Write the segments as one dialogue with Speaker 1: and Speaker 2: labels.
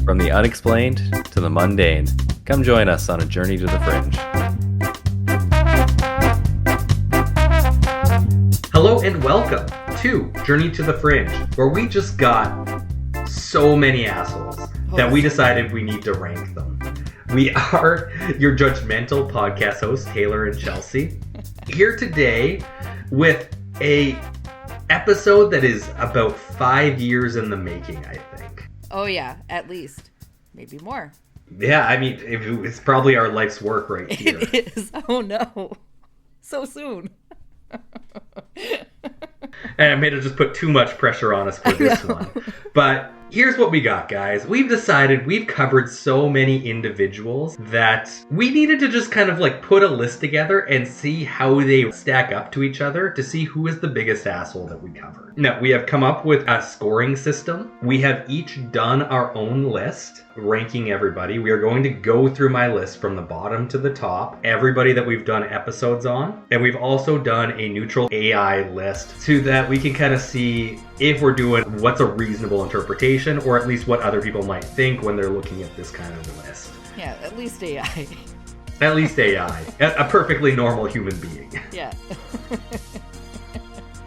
Speaker 1: From the unexplained to the mundane, come join us on a journey to the fringe.
Speaker 2: Hello and welcome to Journey to the Fringe, where we just got so many assholes that we decided we need to rank them. We are your judgmental podcast hosts, Taylor and Chelsea, here today with a episode that is about 5 years in the making, I think.
Speaker 3: Oh yeah, at least. Maybe more.
Speaker 2: Yeah, I mean, it's probably our life's work right here.
Speaker 3: It is. Oh no. So soon.
Speaker 2: And I may have just put too much pressure on us for this one. But here's what we got, guys. We've decided we've covered so many individuals that we needed to just kind of like put a list together and see how they stack up to each other to see who is the biggest asshole that we covered. Now, we have come up with a scoring system. We have each done our own list, ranking everybody. We are going to go through my list from the bottom to the top, everybody that we've done episodes on. And we've also done a neutral AI list so that we can kind of see if we're doing what's a reasonable interpretation, or at least what other people might think when they're looking at this kind of list.
Speaker 3: Yeah, at least AI.
Speaker 2: At least AI. A perfectly normal human being.
Speaker 3: Yeah.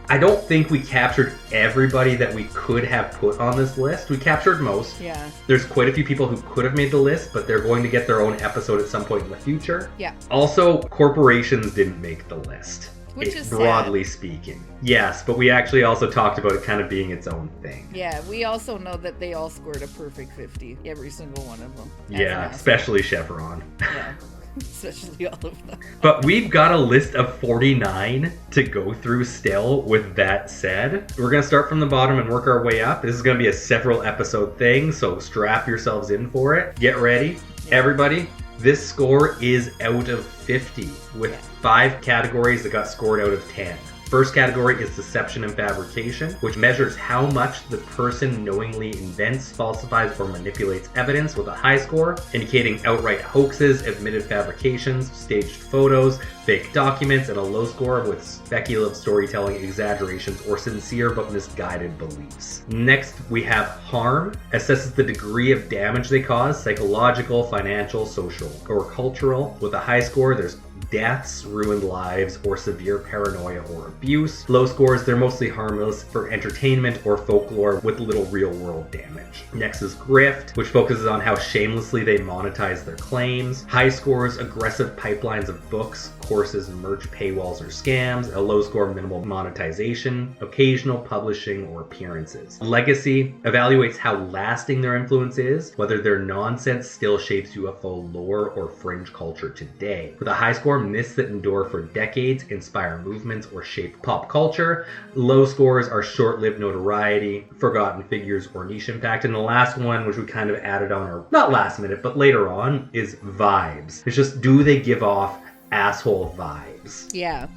Speaker 2: I don't think we captured everybody that we could have put on this list. We captured most.
Speaker 3: Yeah.
Speaker 2: There's quite a few people who could have made the list, but they're going to get their own episode at some point in the future.
Speaker 3: Yeah.
Speaker 2: Also, corporations didn't make the list.
Speaker 3: Which is
Speaker 2: broadly
Speaker 3: sad.
Speaker 2: Speaking. Yes, but we actually also talked about it kind of being its own thing.
Speaker 3: Yeah, we also know that they all scored a perfect 50, every single one of them.
Speaker 2: Yeah, especially Chevron.
Speaker 3: Yeah, especially all of them.
Speaker 2: But we've got a list of 49 to go through still. With that said, we're going to start from the bottom and work our way up. This is going to be a several episode thing, so strap yourselves in for it. Get ready. Yeah. Everybody, this score is out of 50 with 5 categories that got scored out of 10. First category is deception and fabrication, which measures how much the person knowingly invents, falsifies, or manipulates evidence, with a high score, indicating outright hoaxes, admitted fabrications, staged photos, fake documents, and a low score with speculative storytelling, exaggerations, or sincere but misguided beliefs. Next, we have harm, assesses the degree of damage they cause, psychological, financial, social, or cultural. With a high score, there's deaths, ruined lives, or severe paranoia or abuse. Low scores, they're mostly harmless for entertainment or folklore with little real-world damage. Next is grift, which focuses on how shamelessly they monetize their claims. High scores, aggressive pipelines of books, courses, merch, paywalls, or scams. A low score, minimal monetization, occasional publishing, or appearances. Legacy evaluates how lasting their influence is, whether their nonsense still shapes UFO lore or fringe culture today. With a high score, myths that endure for decades, inspire movements, or shape pop culture. Low scores are short-lived notoriety, forgotten figures, or niche impact. And the last one, which we kind of added on, or not last minute, but later on, is vibes. It's just, do they give off asshole vibes?
Speaker 3: Yeah.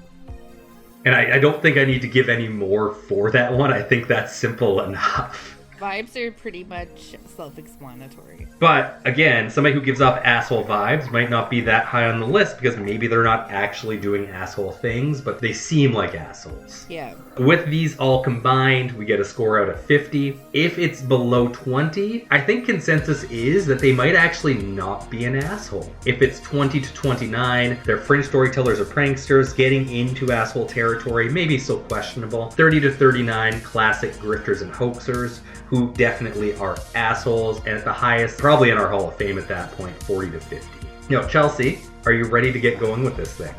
Speaker 2: And I don't think I need to give any more for that one. I think that's simple enough.
Speaker 3: Vibes are pretty much self-explanatory.
Speaker 2: But again, somebody who gives off asshole vibes might not be that high on the list because maybe they're not actually doing asshole things, but they seem like assholes.
Speaker 3: Yeah.
Speaker 2: With these all combined, we get a score out of 50. If it's below 20, I think consensus is that they might actually not be an asshole. If it's 20 to 29, they're fringe storytellers or pranksters getting into asshole territory, maybe still questionable. 30 to 39, classic grifters and hoaxers, who definitely are assholes, and at the highest, probably in our Hall of Fame at that point, 40 to 50. Yo, Chelsea, are you ready to get going with this thing?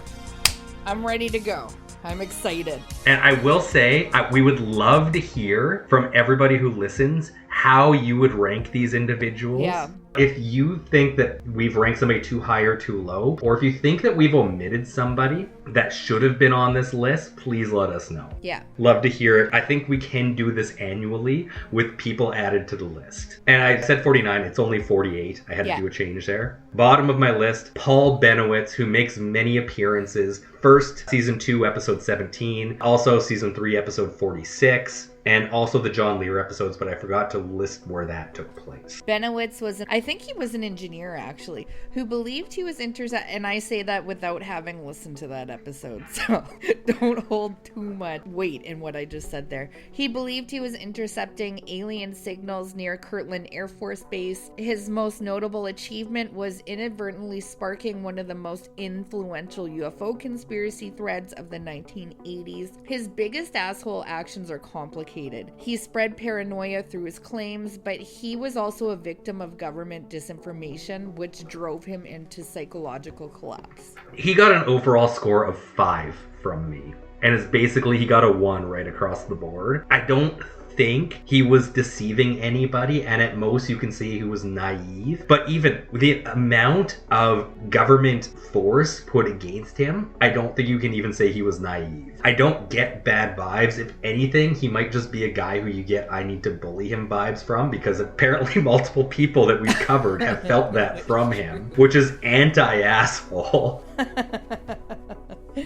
Speaker 3: I'm ready to go. I'm excited.
Speaker 2: And I will say, we would love to hear from everybody who listens how you would rank these individuals.
Speaker 3: Yeah.
Speaker 2: If you think that we've ranked somebody too high or too low, or if you think that we've omitted somebody that should have been on this list, please let us know.
Speaker 3: Yeah.
Speaker 2: Love to hear it. I think we can do this annually with people added to the list. And I said 49, it's only 48. I had to do a change there. Bottom of my list, Paul Benowitz, who makes many appearances. First, season 2, episode 17. Also, season 3, episode 46. and also the John Lear episodes, but I forgot to list where that took place.
Speaker 3: Benowitz I think he was an engineer actually, who believed he was and I say that without having listened to that episode, so don't hold too much weight in what I just said there. He believed he was intercepting alien signals near Kirtland Air Force Base. His most notable achievement was inadvertently sparking one of the most influential UFO conspiracy threads of the 1980s. His biggest asshole actions are complicated. He spread paranoia through his claims, but he was also a victim of government disinformation, which drove him into psychological collapse.
Speaker 2: He got an overall score of 5 from me, and it's basically he got a 1 right across the board. I don't think he was deceiving anybody, and at most you can say he was naive, but even the amount of government force put against him, I don't think you can even say he was naive. I don't get bad vibes. If anything, he might just be a guy who you get I need to bully him vibes from, because apparently multiple people that we've covered have felt that from him, which is anti-asshole.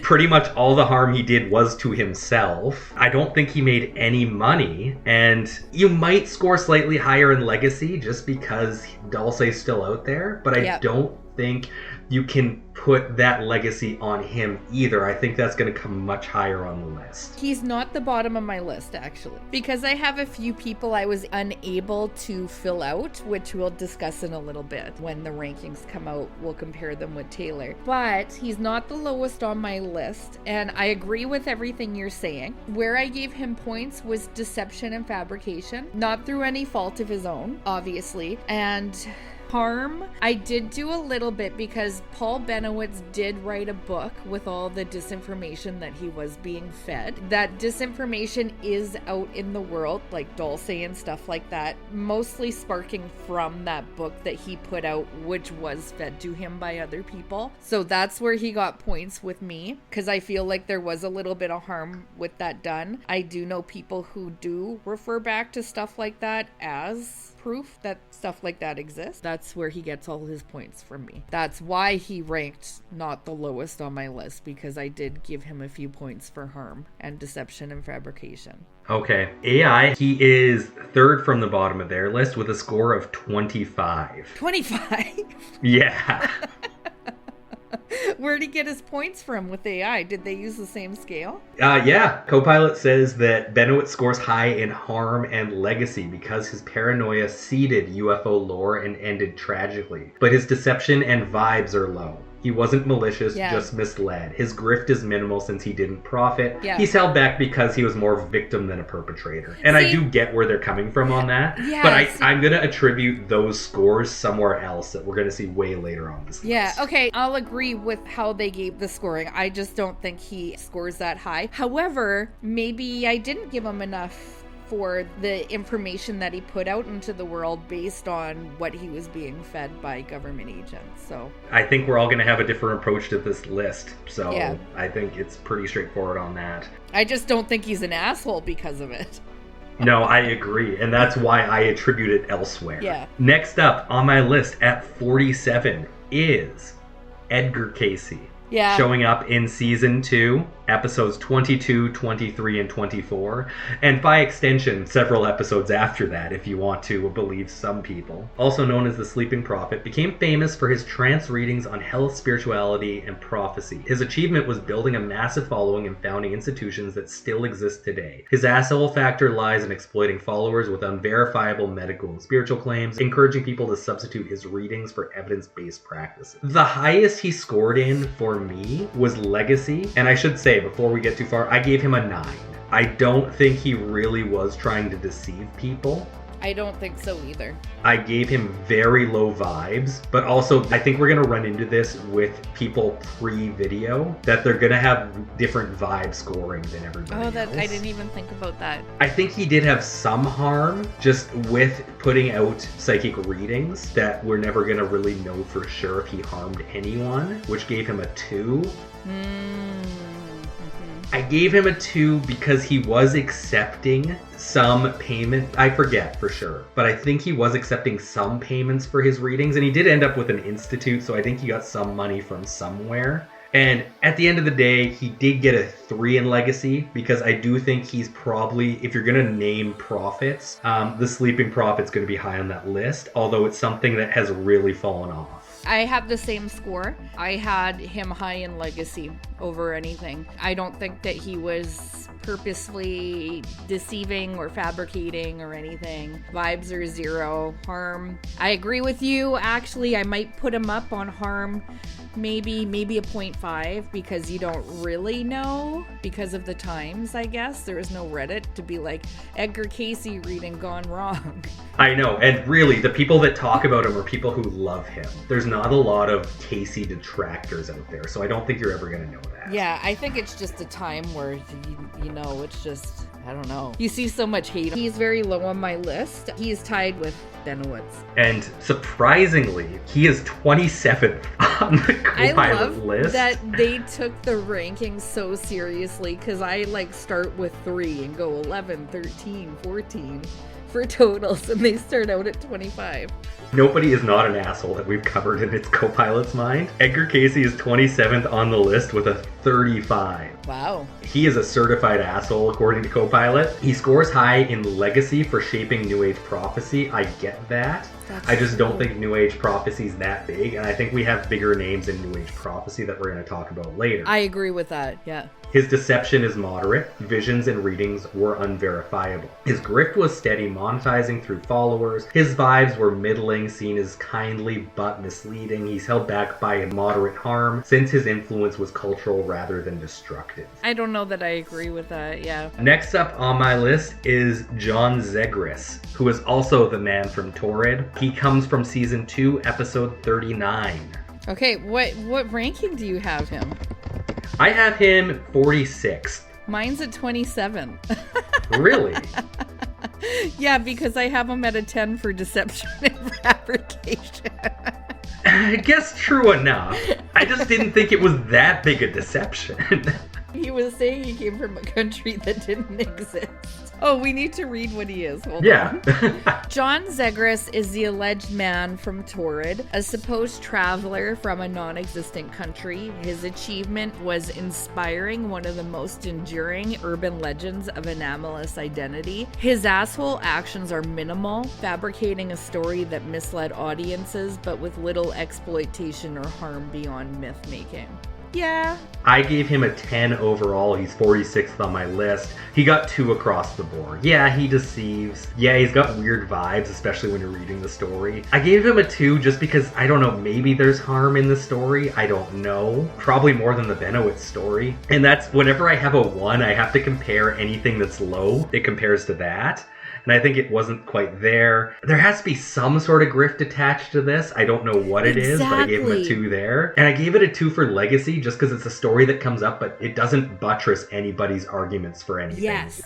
Speaker 2: Pretty much all the harm he did was to himself. I don't think he made any money, and you might score slightly higher in legacy just because Dulce's still out there, but I don't think you can put that legacy on him either. I think that's going to come much higher on the list.
Speaker 3: He's not the bottom of my list, actually, because I have a few people I was unable to fill out, which we'll discuss in a little bit. When the rankings come out, we'll compare them with Taylor. But he's not the lowest on my list, and I agree with everything you're saying. Where I gave him points was deception and fabrication, not through any fault of his own, obviously, and harm, I did do a little bit because Paul Benowitz did write a book with all the disinformation that he was being fed. That disinformation is out in the world, like Dulce and stuff like that, mostly sparking from that book that he put out, which was fed to him by other people. So that's where he got points with me, because I feel like there was a little bit of harm with that done. I do know people who do refer back to stuff like that as proof that stuff like that exists. That's where he gets all his points from me. That's why he ranked not the lowest on my list, because I did give him a few points for harm and deception and fabrication.
Speaker 2: Okay. AI, he is third from the bottom of their list with a score of 25.
Speaker 3: 25?
Speaker 2: Yeah.
Speaker 3: Where'd he get his points from with AI? Did they use the same scale?
Speaker 2: Yeah. Copilot says that Benowitz scores high in harm and legacy because his paranoia seeded UFO lore and ended tragically. But his deception and vibes are low. He wasn't malicious, just misled. His grift is minimal since he didn't profit. Yeah. He's held back because he was more victim than a perpetrator. And I do get where they're coming from on that. Yeah, but I'm going to attribute those scores somewhere else that we're going to see way later on this list.
Speaker 3: Yeah, okay. I'll agree with how they gave the scoring. I just don't think he scores that high. However, maybe I didn't give him enough for the information that he put out into the world based on what he was being fed by government agents. So
Speaker 2: I think we're all going to have a different approach to this list. So I think it's pretty straightforward on that.
Speaker 3: I just don't think he's an asshole because of it.
Speaker 2: No, I agree. And that's why I attribute it elsewhere.
Speaker 3: Yeah.
Speaker 2: Next up on my list at 47 is Edgar Casey.
Speaker 3: Yeah.
Speaker 2: Showing up in season 2, episodes 22, 23, and 24, and by extension, several episodes after that, if you want to believe some people. Also known as the Sleeping Prophet, became famous for his trance readings on health, spirituality, and prophecy. His achievement was building a massive following and founding institutions that still exist today. His asshole factor lies in exploiting followers with unverifiable medical and spiritual claims, encouraging people to substitute his readings for evidence-based practices. The highest he scored in for me was legacy, and I should say before we get too far, I gave him a 9. I don't think he really was trying to deceive people.
Speaker 3: I don't think so either.
Speaker 2: I gave him very low vibes, but also I think we're going to run into this with people pre-video, that they're going to have different vibe scoring than everybody else.
Speaker 3: I didn't even think about that.
Speaker 2: I think he did have some harm just with putting out psychic readings that we're never going to really know for sure if he harmed anyone, which gave him a 2. I gave him a 2 because he was accepting some payment. I forget for sure, but I think he was accepting some payments for his readings, and he did end up with an institute, so I think he got some money from somewhere. And at the end of the day, he did get a 3 in legacy because I do think he's probably, if you're going to name prophets, the sleeping prophet's going to be high on that list, although it's something that has really fallen off.
Speaker 3: I have the same score. I had him high in legacy over anything. I don't think that he was purposely deceiving or fabricating or anything. Vibes are 0. Harm, I agree with you. Actually, I might put him up on harm. Maybe a 0.5 because you don't really know because of the times, I guess. There is no Reddit to be like, Edgar Casey reading Gone Wrong.
Speaker 2: I know, and really, the people that talk about him are people who love him. There's not a lot of Casey detractors out there, so I don't think you're ever going to know that.
Speaker 3: Yeah, I think it's just a time where, you know, it's just, I don't know. You see so much hate. He's very low on my list. He's tied with Benowitz.
Speaker 2: And surprisingly, he is 27th on the co-pilot list.
Speaker 3: That they took the rankings so seriously because I like start with 3 and go 11, 13, 14 for totals, and they start out at 25.
Speaker 2: Nobody is not an asshole that we've covered in its co-pilot's mind. Edgar Casey is 27th on the list with a 35.
Speaker 3: Wow.
Speaker 2: He is a certified asshole according to co-pilot. He scores high in legacy for shaping New Age prophecy. I get that. I just don't think New Age prophecy is that big, and I think we have bigger names in New Age prophecy that we're going to talk about later.
Speaker 3: I agree with that, yeah.
Speaker 2: His deception is moderate. Visions and readings were unverifiable. His grift was steady, monetizing through followers. His vibes were middling, seen as kindly but misleading. He's held back by a moderate harm, since his influence was cultural rather than destructive.
Speaker 3: I don't know that I agree with that, yeah.
Speaker 2: Next up on my list is John Zegris, who is also the man from Torrid. He comes from season 2, episode 39.
Speaker 3: Okay, what ranking do you have him?
Speaker 2: I have him 46th.
Speaker 3: Mine's at 27.
Speaker 2: Really?
Speaker 3: Yeah, because I have him at a 10 for deception and fabrication.
Speaker 2: I guess true enough. I just didn't think it was that big a deception.
Speaker 3: He was saying he came from a country that didn't exist. Oh, we need to read what he is. Hold on. John Zegris is the alleged man from Torrid, a supposed traveler from a non-existent country. His achievement was inspiring one of the most enduring urban legends of anomalous identity. His asshole actions are minimal, fabricating a story that misled audiences, but with little exploitation or harm beyond myth-making. Yeah.
Speaker 2: I gave him a 10 overall. He's 46th on my list. He got 2 across the board. Yeah, he deceives. Yeah, he's got weird vibes, especially when you're reading the story. I gave him a 2 just because, I don't know, maybe there's harm in the story. I don't know. Probably more than the Benowitz story. And that's, whenever I have a 1, I have to compare anything that's low. It compares to that. And I think it wasn't quite there. There has to be some sort of grift attached to this. I don't know what it is, but I gave him a 2 there. And I gave it a 2 for legacy just because it's a story that comes up, but it doesn't buttress anybody's arguments for anything.
Speaker 3: Yes.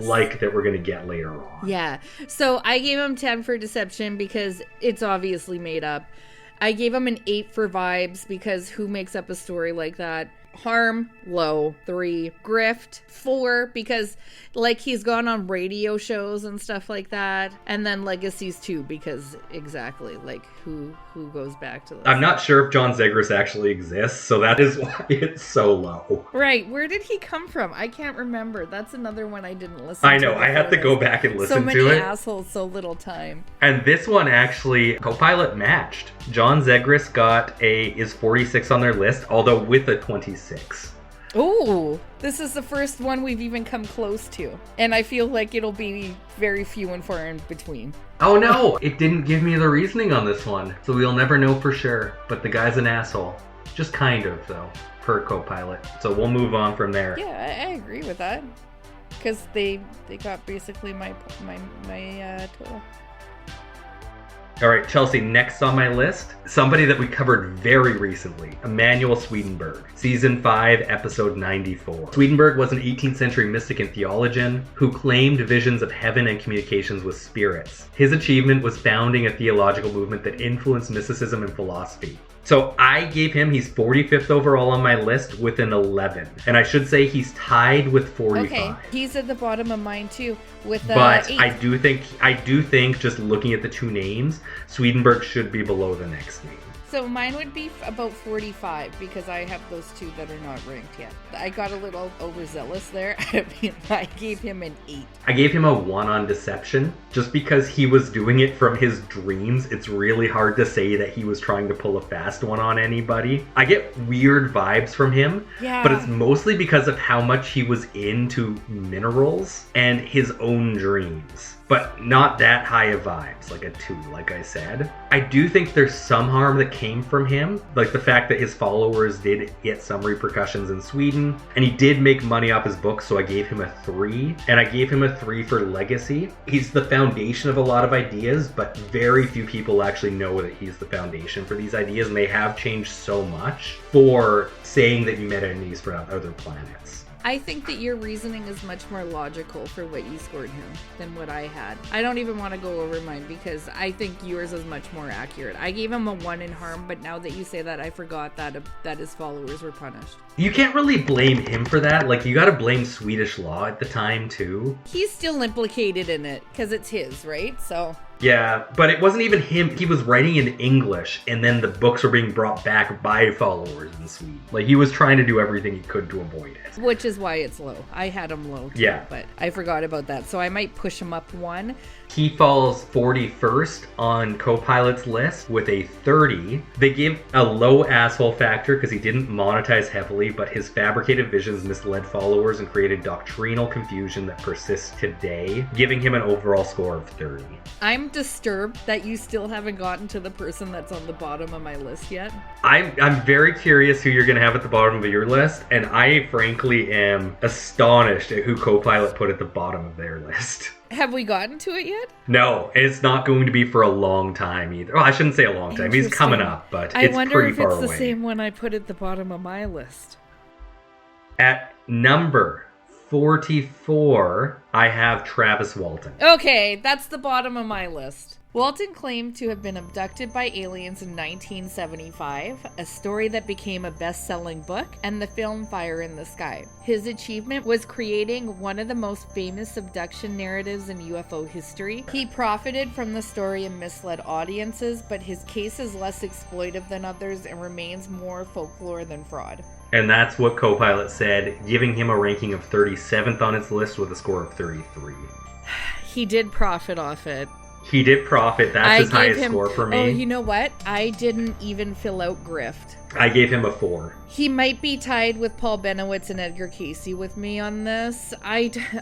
Speaker 2: Like that we're going to get later on.
Speaker 3: Yeah. So I gave him 10 for deception because it's obviously made up. I gave him an 8 for vibes because who makes up a story like that? Harm, low, 3. Grift, 4, because like he's gone on radio shows and stuff like that. And then legacies 2, because exactly, like who goes back to this?
Speaker 2: I'm not sure if John Zegris actually exists, so that is why it's so low.
Speaker 3: Right, where did he come from? I can't remember. That's another one I didn't listen to.
Speaker 2: I know, I had to go back and listen to it.
Speaker 3: So many assholes, so little time.
Speaker 2: And this one actually, co-pilot matched. John Zegris is 46 on their list, although with a 26.
Speaker 3: Ooh, this is the first one we've even come close to. And I feel like it'll be very few and far in between.
Speaker 2: Oh no, it didn't give me the reasoning on this one, so we'll never know for sure. But the guy's an asshole. Just kind of, though, per co-pilot. So we'll move on from there.
Speaker 3: Yeah, I agree with that. Because they got basically my total.
Speaker 2: All right, Chelsea, next on my list, somebody that we covered very recently, Emanuel Swedenborg, Season 5, Episode 94. Swedenborg was an 18th century mystic and theologian who claimed visions of heaven and communications with spirits. His achievement was founding a theological movement that influenced mysticism and philosophy. So I gave him, he's 45th overall on my list with an 11. And I should say he's tied with 45.
Speaker 3: Okay, he's at the bottom of mine too with
Speaker 2: But
Speaker 3: 8.
Speaker 2: I do think just looking at the 2 names, Swedenborg should be below the next name.
Speaker 3: So mine would be about 45 because I have those two that are not ranked yet. I got a little overzealous there. I mean, I gave him an 8.
Speaker 2: I gave him a 1 on deception. Just because he was doing it from his dreams, it's really hard to say that he was trying to pull a fast one on anybody. I get weird vibes from him, but it's mostly because of how much he was into minerals and his own dreams. But not that high of vibes, like a 2, like I said. I do think there's some harm that came from him, like the fact that his followers did get some repercussions in Sweden, and he did make money off his books, so I gave him a 3, and I gave him a 3 for legacy. He's the foundation of a lot of ideas, but very few people actually know that he's the foundation for these ideas, and they have changed so much for saying that you met enemies from other planets.
Speaker 3: I think that your reasoning is much more logical for what you scored him than what I had. I don't even want to go over mine because I think yours is much more accurate. I gave him a 1 in harm, but now that you say that, I forgot that his followers were punished.
Speaker 2: You can't really blame him for that. Like, you gotta blame Swedish law at the time, too.
Speaker 3: He's still implicated in it because it's his, right? So...
Speaker 2: Yeah, but it wasn't even him. He was writing in English, and then the books were being brought back by followers in Sweden. Like, he was trying to do everything he could to avoid it.
Speaker 3: Which is why it's low. I had him low, too, but I forgot about that. So I might push him up 1.
Speaker 2: He falls 41st on Copilot's list with a 30. They give a low asshole factor because he didn't monetize heavily, but his fabricated visions misled followers and created doctrinal confusion that persists today, giving him an overall score of 30.
Speaker 3: I'm disturbed that you still haven't gotten to the person that's on the bottom of my list yet.
Speaker 2: I'm very curious who you're going to have at the bottom of your list, and I frankly am astonished at who Copilot put at the bottom of their list.
Speaker 3: Have we gotten to it yet?
Speaker 2: No, it's not going to be for a long time either. Well, I shouldn't say a long time. He's coming up, but it's pretty far away. I wonder if it's
Speaker 3: the same one I put at the bottom of my list.
Speaker 2: At number 44, I have Travis Walton.
Speaker 3: Okay, that's the bottom of my list. Walton claimed to have been abducted by aliens in 1975, a story that became a best-selling book, and the film Fire in the Sky. His achievement was creating one of the most famous abduction narratives in UFO history. He profited from the story and misled audiences, but his case is less exploitive than others and remains more folklore than fraud.
Speaker 2: And that's what Copilot said, giving him a ranking of 37th on its list with a score of 33.
Speaker 3: He did profit off it.
Speaker 2: He did profit. That's his highest score for me.
Speaker 3: Oh, you know what? I didn't even fill out Grift.
Speaker 2: I gave him a 4.
Speaker 3: He might be tied with Paul Benowitz and Edgar Casey with me on this.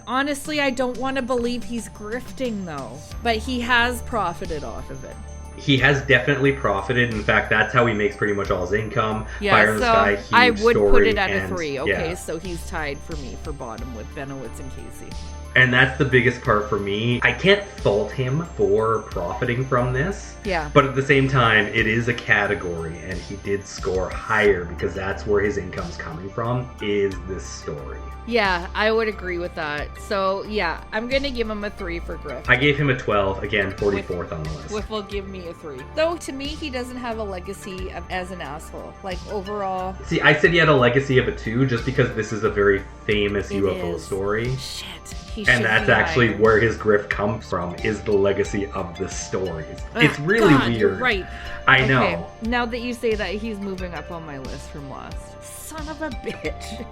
Speaker 3: Honestly, I don't want to believe he's grifting, though. But he has profited off of it.
Speaker 2: He has definitely profited. In fact, that's how he makes pretty much all his income.
Speaker 3: Yeah,
Speaker 2: Fire in the Sky, huge
Speaker 3: I would
Speaker 2: story,
Speaker 3: put it at a 3. Okay,
Speaker 2: yeah.
Speaker 3: So he's tied for me for bottom with Benowitz and Casey.
Speaker 2: And that's the biggest part for me. I can't fault him for profiting from this.
Speaker 3: Yeah.
Speaker 2: But at the same time, it is a category, and he did score higher because that's where his income's coming from, is this story.
Speaker 3: Yeah, I would agree with that. So, yeah, I'm going to give him a 3 for Griff.
Speaker 2: I gave him a 12, again, 44th on the list.
Speaker 3: Whiff will give me a 3. Though, to me, he doesn't have a legacy as an asshole. Like, overall...
Speaker 2: See, I said he had a legacy of a 2 just because this is a very famous UFO story.
Speaker 3: Shit.
Speaker 2: And that's actually where his grift comes from, is the legacy of the stories. It's really weird.
Speaker 3: You're right.
Speaker 2: I know.
Speaker 3: Now that you say that, he's moving up on my list from last. Son of a bitch.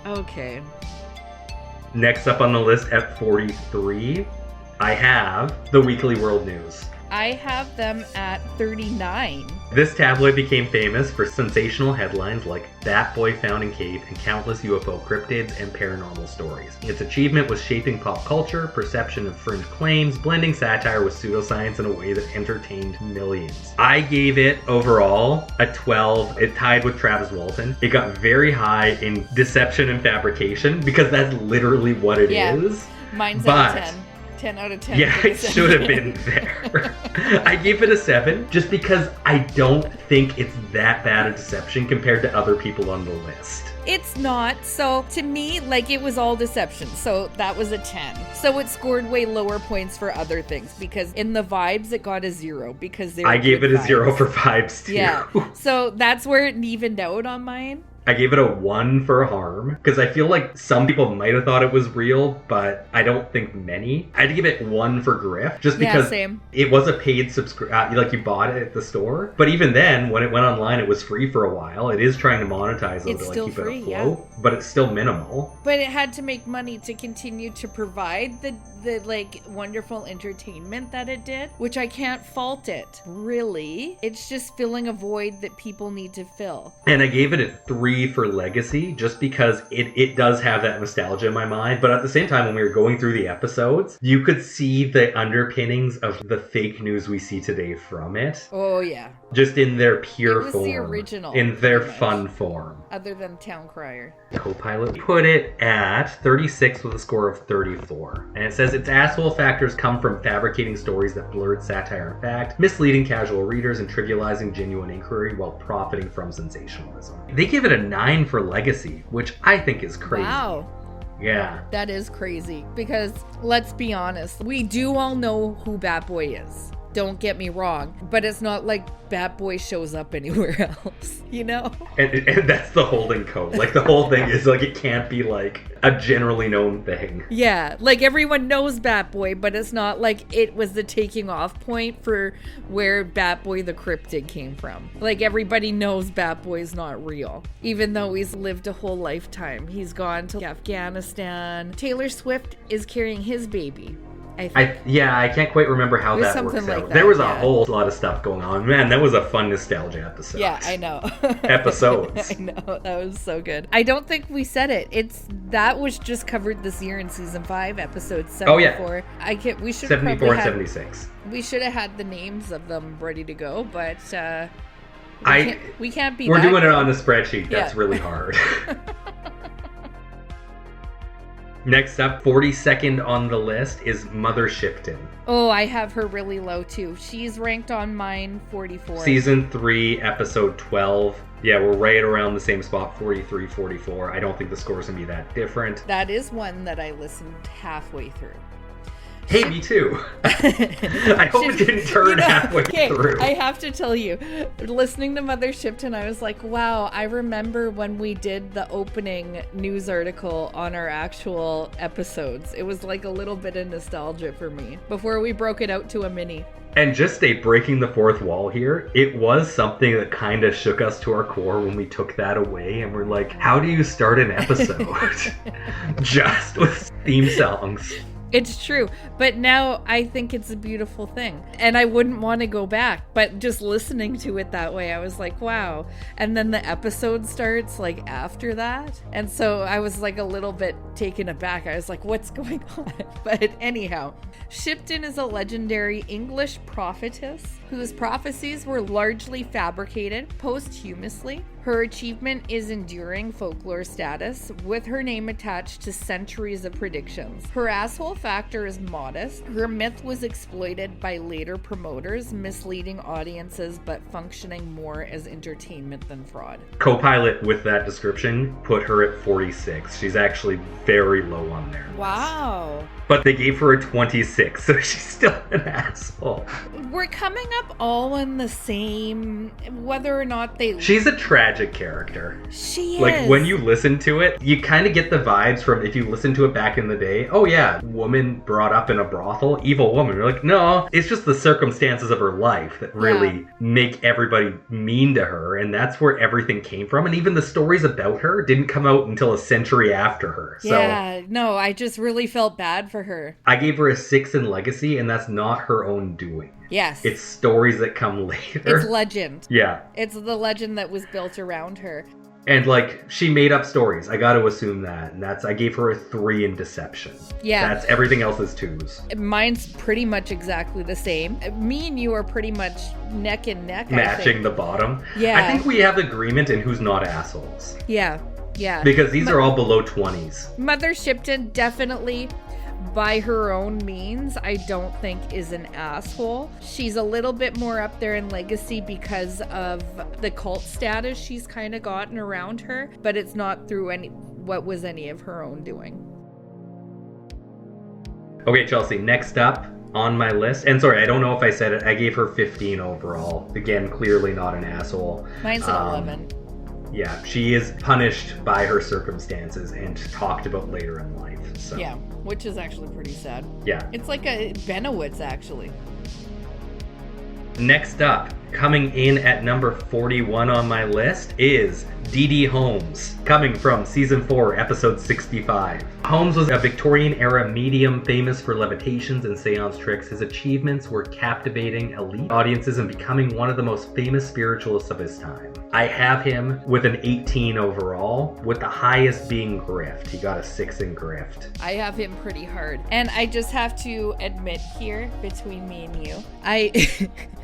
Speaker 3: Okay.
Speaker 2: Next up on the list at 43, I have the Weekly World News.
Speaker 3: I have them at 39.
Speaker 2: This tabloid became famous for sensational headlines like "That Boy Found in Cave" and countless UFO cryptids and paranormal stories. Its achievement was shaping pop culture, perception of fringe claims, blending satire with pseudoscience in a way that entertained millions. I gave it overall a 12. It tied with Travis Walton. It got very high in deception and fabrication because that's literally what it is.
Speaker 3: Mine's out of 10. 10 out of 10.
Speaker 2: Yeah, it should have been there. I gave it a 7 just because I don't think it's that bad a deception compared to other people on the list.
Speaker 3: It's not. So to me, like, it was all deception. So that was a 10. So it scored way lower points for other things because in the vibes, it got a 0 because
Speaker 2: I gave it a 0 for vibes too.
Speaker 3: Yeah. So that's where it evened out on mine.
Speaker 2: I gave it a 1 for harm because I feel like some people might have thought it was real, but I don't think many. I'd give it 1 for grift just because
Speaker 3: same.
Speaker 2: It was a paid subscription. Like you bought it at the store, but even then, when it went online, it was free for a while. It is trying to monetize it
Speaker 3: It's
Speaker 2: to like
Speaker 3: still
Speaker 2: keep
Speaker 3: free,
Speaker 2: it afloat, but it's still minimal.
Speaker 3: But it had to make money to continue to provide the like wonderful entertainment that it did, which I can't fault it. Really, it's just filling a void that people need to fill.
Speaker 2: And I gave it a 3 for legacy just because it does have that nostalgia in my mind. But at the same time, when we were going through the episodes, you could see the underpinnings of the fake news we see today from it.
Speaker 3: Oh yeah.
Speaker 2: Just in their pure
Speaker 3: It was
Speaker 2: form.
Speaker 3: the original,
Speaker 2: In their
Speaker 3: pretty much.
Speaker 2: fun form.
Speaker 3: Other than Town Crier.
Speaker 2: Copilot put it at 36 with a score of 34. And it says its asshole factors come from fabricating stories that blurred satire and fact, misleading casual readers, and trivializing genuine inquiry while profiting from sensationalism. They give it a 9 for legacy, which I think is crazy.
Speaker 3: Wow.
Speaker 2: Yeah.
Speaker 3: That is crazy because let's be honest, we do all know who Bat Boy is. Don't get me wrong, but it's not like Bat Boy shows up anywhere else, you know?
Speaker 2: And that's the holding code. Like the whole thing is like it can't be like a generally known thing.
Speaker 3: Yeah, like everyone knows Bat Boy, but it's not like it was the taking off point for where Bat Boy the Cryptid came from. Like everybody knows Bat Boy's not real, even though he's lived a whole lifetime. He's gone to Afghanistan. Taylor Swift is carrying his baby. I
Speaker 2: can't quite remember how
Speaker 3: There's
Speaker 2: that
Speaker 3: something
Speaker 2: works
Speaker 3: like
Speaker 2: out.
Speaker 3: that,
Speaker 2: There was a
Speaker 3: yeah.
Speaker 2: whole lot of stuff going on. Man, that was a fun nostalgia episode.
Speaker 3: Yeah, I know.
Speaker 2: Episodes.
Speaker 3: I know, that was so good. I don't think we said it. That was just covered this year in season 5, episode 74.
Speaker 2: Oh, yeah.
Speaker 3: We should
Speaker 2: 74 and 76.
Speaker 3: We should have had the names of them ready to go, but we can't be.
Speaker 2: We're
Speaker 3: that
Speaker 2: doing it
Speaker 3: good.
Speaker 2: on a spreadsheet. That's
Speaker 3: Yeah.
Speaker 2: really hard. Next up, 42nd on the list is Mother Shipton.
Speaker 3: Oh, I have her really low too. She's ranked on mine 44.
Speaker 2: Season 3, episode 12. Yeah, we're right around the same spot, 43, 44. I don't think the score's going to be that different.
Speaker 3: That is one that I listened halfway through.
Speaker 2: Hey, me too. I hope it didn't turn halfway through.
Speaker 3: I have to tell you, listening to Mother Shipton, I was like, wow, I remember when we did the opening news article on our actual episodes. It was like a little bit of nostalgia for me before we broke it out to a mini.
Speaker 2: And just breaking the fourth wall here, it was something that kind of shook us to our core when we took that away. And we're like, how do you start an episode? Just with theme songs.
Speaker 3: It's true, but now I think it's a beautiful thing, and I wouldn't want to go back, but just listening to it that way, I was like, wow. And then the episode starts like after that, and so I was like a little bit taken aback. I was like, what's going on? But anyhow, Shipton is a legendary English prophetess whose prophecies were largely fabricated posthumously. Her achievement is enduring folklore status, with her name attached to centuries of predictions. Her asshole factor is modest. Her myth was exploited by later promoters, misleading audiences but functioning more as entertainment than fraud.
Speaker 2: Copilot, with that description, put her at 46. She's actually very low on there.
Speaker 3: Wow.
Speaker 2: But they gave her a 26, so she's still an asshole.
Speaker 3: We're coming up all in the same, whether or not they...
Speaker 2: She's a tragic character.
Speaker 3: She is.
Speaker 2: Like, when you listen to it, you kind of get the vibes from, if you listen to it back in the day, oh yeah, woman brought up in a brothel, evil woman. You're like, no, it's just the circumstances of her life that really make everybody mean to her, and that's where everything came from. And even the stories about her didn't come out until a century after her.
Speaker 3: Yeah, no, I just really felt bad for her.
Speaker 2: I gave her a 6 in legacy, and that's not her own doing.
Speaker 3: Yes.
Speaker 2: It's stories that come later.
Speaker 3: It's legend.
Speaker 2: Yeah.
Speaker 3: It's the legend that was built around her.
Speaker 2: And, like, she made up stories. I got to assume that. And I gave her a 3 in deception.
Speaker 3: Yeah.
Speaker 2: That's everything else is 2s.
Speaker 3: Mine's pretty much exactly the same. Me and you are pretty much neck and neck.
Speaker 2: Matching the bottom.
Speaker 3: Yeah.
Speaker 2: I think we have agreement in who's not assholes.
Speaker 3: Yeah. Yeah.
Speaker 2: Because these are all below 20s.
Speaker 3: Mother Shipton definitely, by her own means, I don't think is an asshole. She's a little bit more up there in legacy because of the cult status she's kind of gotten around her, but it's not through any of her own doing.
Speaker 2: Okay, Chelsea, next up on my list, and sorry, I don't know if I said it, I gave her 15 overall. Again, clearly not an asshole.
Speaker 3: Mine's an 11.
Speaker 2: Yeah, she is punished by her circumstances and talked about later in life. So.
Speaker 3: Yeah, which is actually pretty sad.
Speaker 2: Yeah.
Speaker 3: It's like a Benowitz, actually.
Speaker 2: Next up, coming in at number 41 on my list is D.D. Holmes, coming from Season 4, Episode 65. Holmes was a Victorian-era medium famous for levitations and seance tricks. His achievements were captivating elite audiences and becoming one of the most famous spiritualists of his time. I have him with an 18 overall, with the highest being Grift. He got a 6 in Grift.
Speaker 3: I have him pretty hard. And I just have to admit here, between me and you, I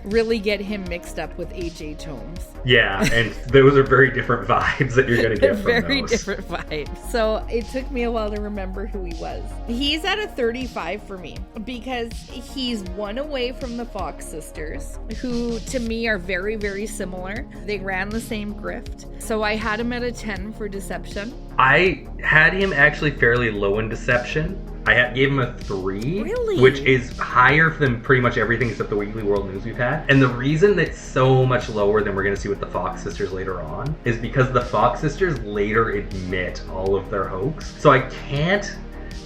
Speaker 3: really get him mixed up with H.H. Holmes.
Speaker 2: Yeah, and those are very different vibes that you're going to get from
Speaker 3: Very
Speaker 2: those.
Speaker 3: different vibes. So it took me a while to remember who he was. He's at a 35 for me because he's one away from the Fox sisters, who to me are very, very similar. They ran the same grift. So I had him at a 10 for deception.
Speaker 2: I had him actually fairly low in deception. Gave him a 3,
Speaker 3: Really?
Speaker 2: which is higher than pretty much everything except the Weekly World News we've had. And the reason that's so much lower than we're going to see with the Fox sisters later on is because the Fox sisters later admit all of their hoax. So I can't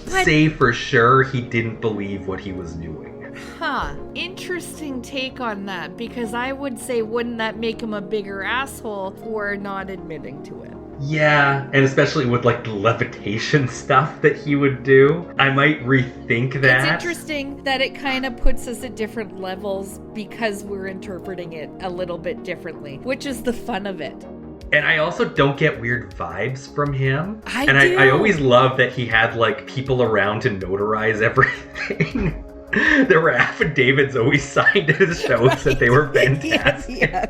Speaker 2: say for sure he didn't believe what he was doing.
Speaker 3: Huh. Interesting take on that, because I would say, wouldn't that make him a bigger asshole for not admitting to it?
Speaker 2: Yeah, and especially with like the levitation stuff that he would do. I might rethink that.
Speaker 3: It's interesting that it kind of puts us at different levels because we're interpreting it a little bit differently, which is the fun of it.
Speaker 2: And I also don't get weird vibes from him.
Speaker 3: I
Speaker 2: do.
Speaker 3: do.
Speaker 2: I always love that he had like people around to notarize everything. There were affidavits always signed at his shows that they were fantastic.
Speaker 3: Yeah.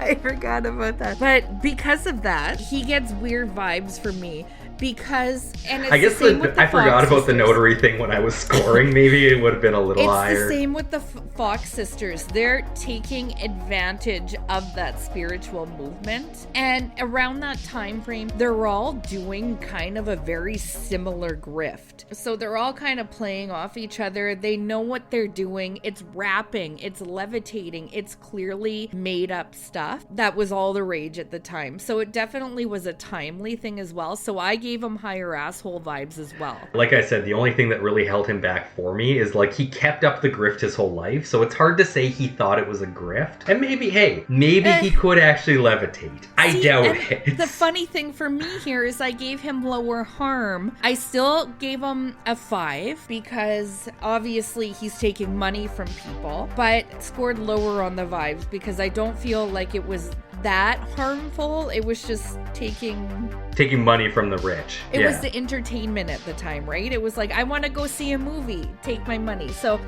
Speaker 3: I forgot about that. But because of that, he gets weird vibes from me. Because, and it's
Speaker 2: I guess
Speaker 3: the same with the
Speaker 2: I forgot
Speaker 3: Fox
Speaker 2: about the
Speaker 3: sisters.
Speaker 2: notary thing when I was scoring. Maybe it would have been a little
Speaker 3: It's
Speaker 2: higher.
Speaker 3: the same with the Fox sisters. They're taking advantage of that spiritual movement. And around that time frame, they're all doing kind of a very similar grift. So they're all kind of playing off each other. They know what they're doing. It's rapping. It's levitating. It's clearly made up stuff. That was all the rage at the time. So it definitely was a timely thing as well. So I gave him higher asshole vibes as well.
Speaker 2: Like I said, the only thing that really held him back for me is like he kept up the grift his whole life, so it's hard to say he thought it was a grift. And maybe he could actually levitate. I doubt it.
Speaker 3: The funny thing for me here is I gave him lower harm. I still gave him a 5 because obviously he's taking money from people, but scored lower on the vibes because I don't feel like it was that harmful. It was just taking
Speaker 2: money from the rich.
Speaker 3: It was the entertainment at the time, right? It was like, I want to go see a movie, take my money. So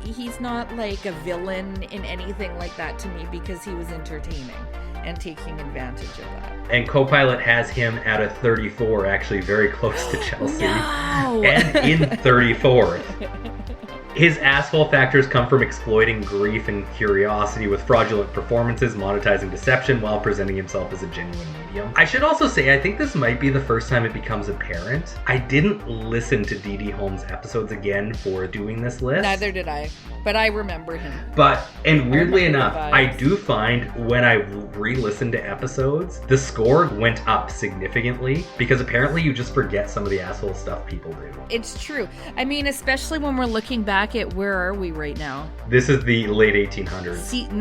Speaker 3: he's not like a villain in anything like that to me because he was entertaining and taking advantage of that.
Speaker 2: And Copilot has him at a 34, actually very close to Chelsea.
Speaker 3: No!
Speaker 2: And in 34th. His asshole factors come from exploiting grief and curiosity with fraudulent performances, monetizing deception while presenting himself as a genuine medium. I should also say, I think this might be the first time it becomes apparent. I didn't listen to D.D. Holmes' episodes again for doing this list.
Speaker 3: Neither did I, but I remember him.
Speaker 2: And weirdly enough,
Speaker 3: vibes.
Speaker 2: I do find when I re-listen to episodes, the score went up significantly because apparently you just forget some of the asshole stuff people do.
Speaker 3: It's true. I mean, especially when we're looking back at where are we right now?
Speaker 2: This is the late 1800s.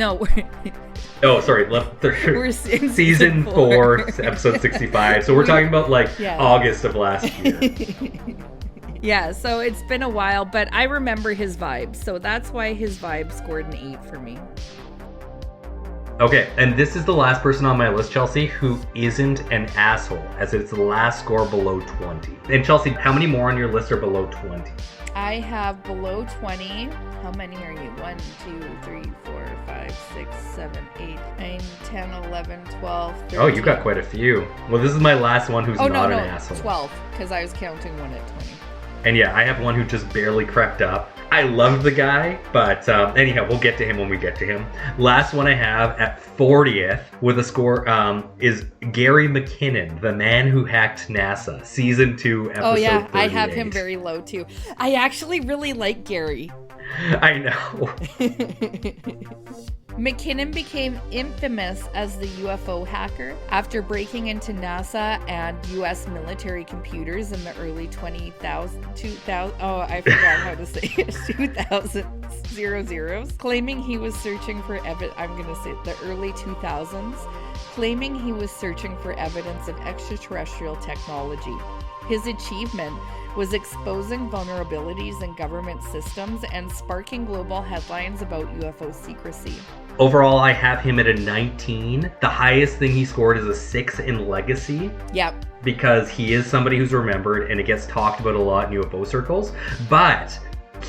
Speaker 2: Oh, sorry.
Speaker 3: We're in
Speaker 2: season 4, episode 65. So we're talking about August of last year.
Speaker 3: Yeah, so it's been a while, but I remember his vibes. So that's why his vibe scored an 8 for me.
Speaker 2: Okay, and this is the last person on my list, Chelsea, who isn't an asshole, as it's the last score below 20. And Chelsea, how many more on your list are below 20?
Speaker 3: I have below 20. How many are you? 1, 2, 3, 4, 5, 6, 7, 8, 9, 10, 11, 12, 13.
Speaker 2: Oh, you got quite a few. Well, this is my last one who's not an asshole.
Speaker 3: 12, because I was counting one at 20.
Speaker 2: And yeah, I have one who just barely crept up. I love the guy, but anyhow, we'll get to him when we get to him. Last one I have at 40th with a score is Gary McKinnon, the man who hacked NASA, season 2, episode 38.
Speaker 3: Oh yeah, I have him very low too. I actually really like Gary.
Speaker 2: I know.
Speaker 3: McKinnon became infamous as the UFO hacker after breaking into NASA and U.S. military computers in the early 2000s, I forgot how to say it, 2000s, claiming he was searching for the early 2000s, claiming he was searching for evidence of extraterrestrial technology. His achievement was exposing vulnerabilities in government systems and sparking global headlines about UFO secrecy.
Speaker 2: Overall, I have him at a 19. The highest thing he scored is a 6 in legacy.
Speaker 3: Yep.
Speaker 2: Because he is somebody who's remembered and it gets talked about a lot in UFO circles. But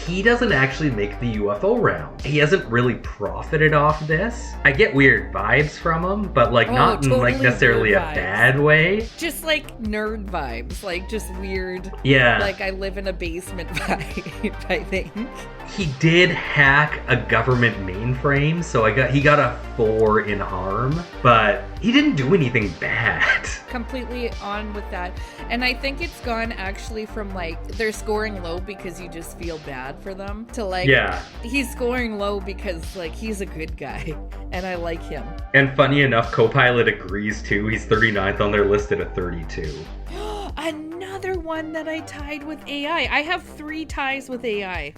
Speaker 2: he doesn't actually make the UFO round. He hasn't really profited off this. I get weird vibes from him, but not totally in necessarily a bad way.
Speaker 3: Just nerd vibes, just weird.
Speaker 2: Yeah.
Speaker 3: I live in a basement vibe, I think.
Speaker 2: He did hack a government mainframe, so he got a 4 in harm, but he didn't do anything bad.
Speaker 3: Completely on with that. And I think it's gone actually from they're scoring low because you just feel bad for them to
Speaker 2: yeah,
Speaker 3: he's scoring low because he's a good guy and I like him.
Speaker 2: And funny enough, Copilot agrees too. He's 39th on their list at a 32.
Speaker 3: Another one that I tied with AI. I have 3 ties with AI.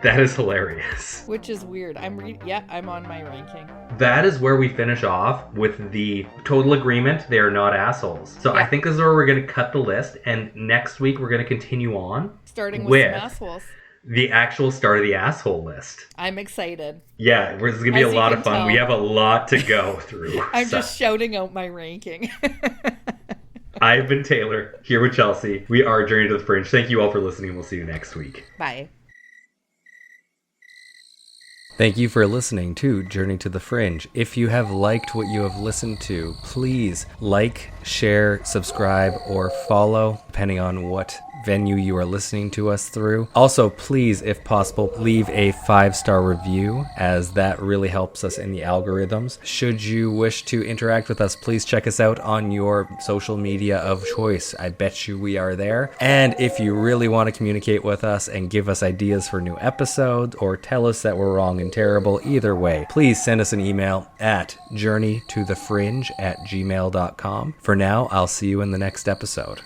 Speaker 2: That is hilarious.
Speaker 3: Which is weird. I'm on my ranking.
Speaker 2: That is where we finish off with the total agreement. They are not assholes. So yeah. I think this is where we're going to cut the list. And next week we're going to continue on.
Speaker 3: Starting with some assholes.
Speaker 2: The actual start of the asshole list.
Speaker 3: I'm excited.
Speaker 2: Yeah, this is going to be a lot of fun. Tell. We have a lot to go through.
Speaker 3: I'm just shouting out my ranking.
Speaker 2: I've been Taylor, here with Chelsea. We are Journey to the Fringe. Thank you all for listening. We'll see you next week.
Speaker 3: Bye.
Speaker 1: Thank you for listening to Journey to the Fringe. If you have liked what you have listened to, please like, share, subscribe, or follow, depending on what venue you are listening to us through. Also, please, if possible, leave a 5-star review, as that really helps us in the algorithms. Should you wish to interact with us, please check us out on your social media of choice. I bet you we are there. And if you really want to communicate with us and give us ideas for new episodes or tell us that we're wrong and terrible, either way, please send us an email at journeytothefringe@gmail.com. For now, I'll see you in the next episode.